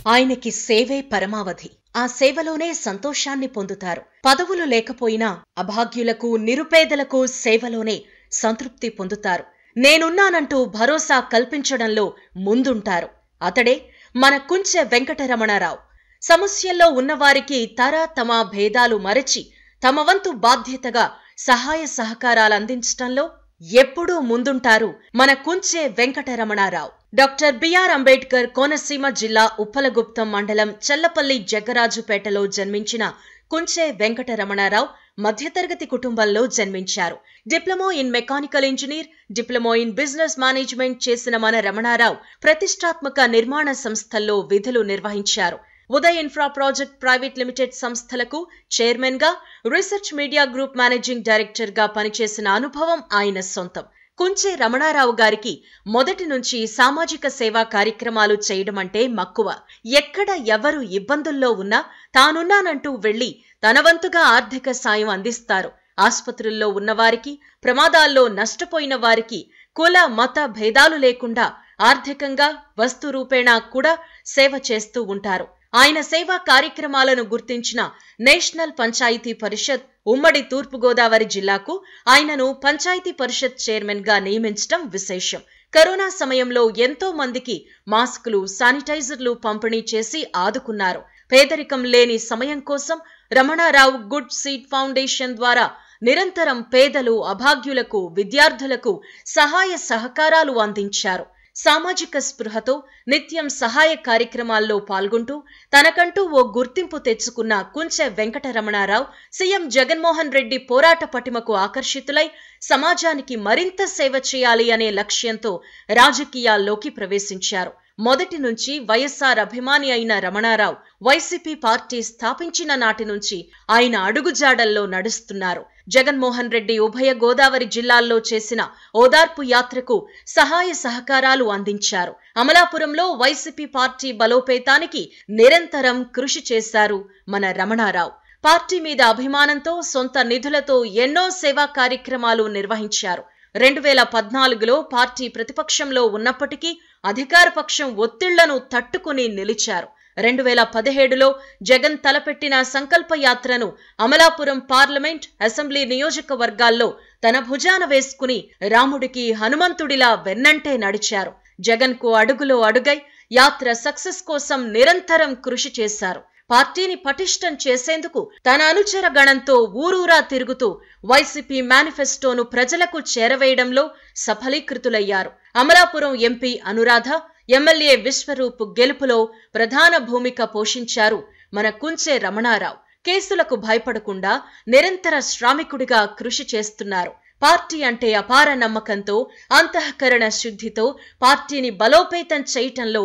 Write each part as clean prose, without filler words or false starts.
ఆయనకి సేవే పరమావధి. ఆ సేవలోనే సంతోషాన్ని పొందుతారు. పదవులు లేకపోయినా అభాగ్యులకు, నిరుపేదలకు సేవలోనే సంతృప్తి పొందుతారు. నేనున్నానంటూ భరోసా కల్పించడంలో ముందుంటారు. అతడే మన కుంచె వెంకటరమణారావు. సమస్యల్లో ఉన్నవారికి తమ భేదాలు మరచి తమ వంతు బాధ్యతగా సహాయ సహకారాలు అందించటంలో ఎప్పుడూ ముందుంటారు మన కుంచె వెంకటరమణారావు. డాక్టర్ బిఆర్ అంబేడ్కర్ కోనసీమ జిల్లా ఉప్పలగుప్తం మండలం చెల్లపల్లి జగ్గరాజుపేటలో జన్మించిన కుంచె వెంకటరమణారావు మధ్యతరగతి కుటుంబంలో జన్మించారు. Diploma in mechanical engineer, diploma in business management చేసిన మన రమణారావు ప్రతిష్టాత్మక నిర్మాణ సంస్థల్లో విధులు నిర్వహించారు. Uday infra project private limited సంస్థలకు చైర్మన్ గా, research media group managing director గా పనిచేసిన అనుభవం ఆయన సొంతం. కుంచె రమణారావు గారికి మొదటి నుంచి సామాజిక సేవా కార్యక్రమాలు చేయడం అంటే మక్కువ. ఎక్కడ ఎవరు ఇబ్బందుల్లో ఉన్నా తానున్నానంటూ వెళ్లి తన వంతుగా ఆర్థిక సాయం అందిస్తారు. ఆస్పత్రుల్లో ఉన్నవారికి, ప్రమాదాల్లో నష్టపోయిన వారికి కుల మత భేదాలు లేకుండా ఆర్థికంగా, వస్తు రూపేణా కూడా సేవ చేస్తూ ఉంటారు. ఆయన సేవా కార్యక్రమాలను గుర్తించిన నేషనల్ పంచాయతీ పరిషత్ ఉమ్మడి తూర్పుగోదావరి జిల్లాకు ఆయనను పంచాయతీ పరిషత్ చైర్మన్ గా నియమించడం విశేషం. కరోనా సమయంలో ఎంతో మందికి మాస్కులు, శానిటైజర్లు పంపిణీ చేసి ఆదుకున్నారు. పేదరికం లేని సమయం కోసం రమణారావు గుడ్ సీడ్ ఫౌండేషన్ ద్వారా నిరంతరం పేదలు, అభాగ్యులకు, విద్యార్థులకు సహాయ సహకారాలు అందించారు. సామాజిక స్పృహతో నిత్యం సహాయ కార్యక్రమాల్లో పాల్గొంటూ తనకంటూ ఓ గుర్తింపు తెచ్చుకున్న కుంచె వెంకటరమణారావు సీఎం జగన్మోహన్ రెడ్డి పోరాట పటిమకు ఆకర్షితులై సమాజానికి మరింత సేవ చేయాలి అనే లక్ష్యంతో రాజకీయాల్లోకి ప్రవేశించారు. మొదటి నుంచి వైఎస్ఆర్ అభిమాని అయిన రమణారావు వైసీపీ పార్టీ స్థాపించిన నాటి నుంచి ఆయన అడుగుజాడల్లో నడుస్తున్నారు. జగన్మోహన్ రెడ్డి ఉభయ గోదావరి జిల్లాల్లో చేసిన ఓదార్పు యాత్రకు సహాయ సహకారాలు అందించారు. అమలాపురంలో వైసీపీ పార్టీ బలోపేతానికి నిరంతరం కృషి చేశారు మన రమణారావు. పార్టీ మీద అభిమానంతో సొంత నిధులతో ఎన్నో సేవా కార్యక్రమాలు నిర్వహించారు. 2014లో పార్టీ ప్రతిపక్షంలో ఉన్నప్పటికీ అధికార పక్షం ఒత్తిళ్లను తట్టుకుని నిలిచారు. 2017లో జగన్ తలపెట్టిన సంకల్ప యాత్రను అమలాపురం పార్లమెంట్, అసెంబ్లీ నియోజకవర్గాల్లో తన భుజాన వేసుకుని రాముడికి హనుమంతుడిలా వెన్నంటే నడిచారు. జగన్ కు అడుగులో అడుగై యాత్ర సక్సెస్ కోసం నిరంతరం కృషి చేశారు. పార్టీని పటిష్టం చేసేందుకు తన అనుచర గణంతో ఊరూరా తిరుగుతూ వైసీపీ మేనిఫెస్టోను ప్రజలకు చేరవేయడంలో సఫలీకృతులయ్యారు. అమలాపురం ఎంపీ అనురాధ, ఎమ్మెల్యే విశ్వరూప్ గెలుపులో ప్రధాన భూమిక పోషించారు మన కుంచె రమణారావు. కేసులకు భయపడకుండా నిరంతర శ్రామికుడిగా కృషి చేస్తున్నారు. పార్టీ అంటే అపార నమ్మకంతో, అంతఃకరణ శుద్ధితో పార్టీని బలోపేతం చేయటంలో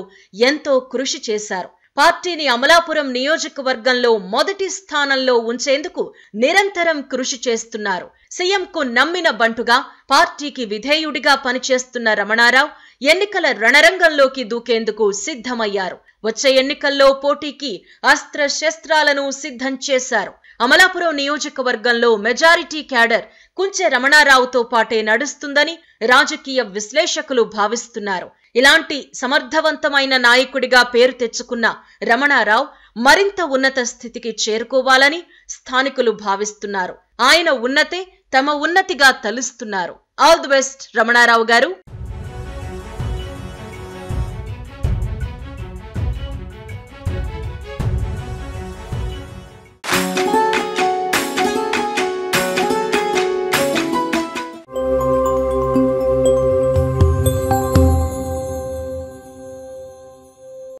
ఎంతో కృషి చేశారు. పార్టీని అమలాపురం నియోజకవర్గంలో మొదటి స్థానంలో ఉంచేందుకు నిరంతరం కృషి చేస్తున్నారు. సీఎంకు నమ్మిన బంటుగా, పార్టీకి విధేయుడిగా పనిచేస్తున్న రమణారావు ఎన్నికల రణరంగంలోకి దూకేందుకు సిద్ధమయ్యారు. వచ్చే ఎన్నికల్లో పోటీకి అస్త్ర శస్త్రాలను సిద్ధం చేశారు. అమలాపురం నియోజకవర్గంలో మెజారిటీ క్యాడర్ కుంచె రమణారావుతో పాటే నడుస్తుందని రాజకీయ విశ్లేషకులు భావిస్తున్నారు. ఇలాంటి సమర్థవంతమైన నాయకుడిగా పేరు తెచ్చుకున్న రమణారావు మరింత ఉన్నత స్థితికి చేరుకోవాలని స్థానికులు భావిస్తున్నారు. ఆయన ఉన్నతే తమ ఉన్నతిగా తలుస్తున్నారు. ఆల్ ది బెస్ట్ రమణారావు గారు.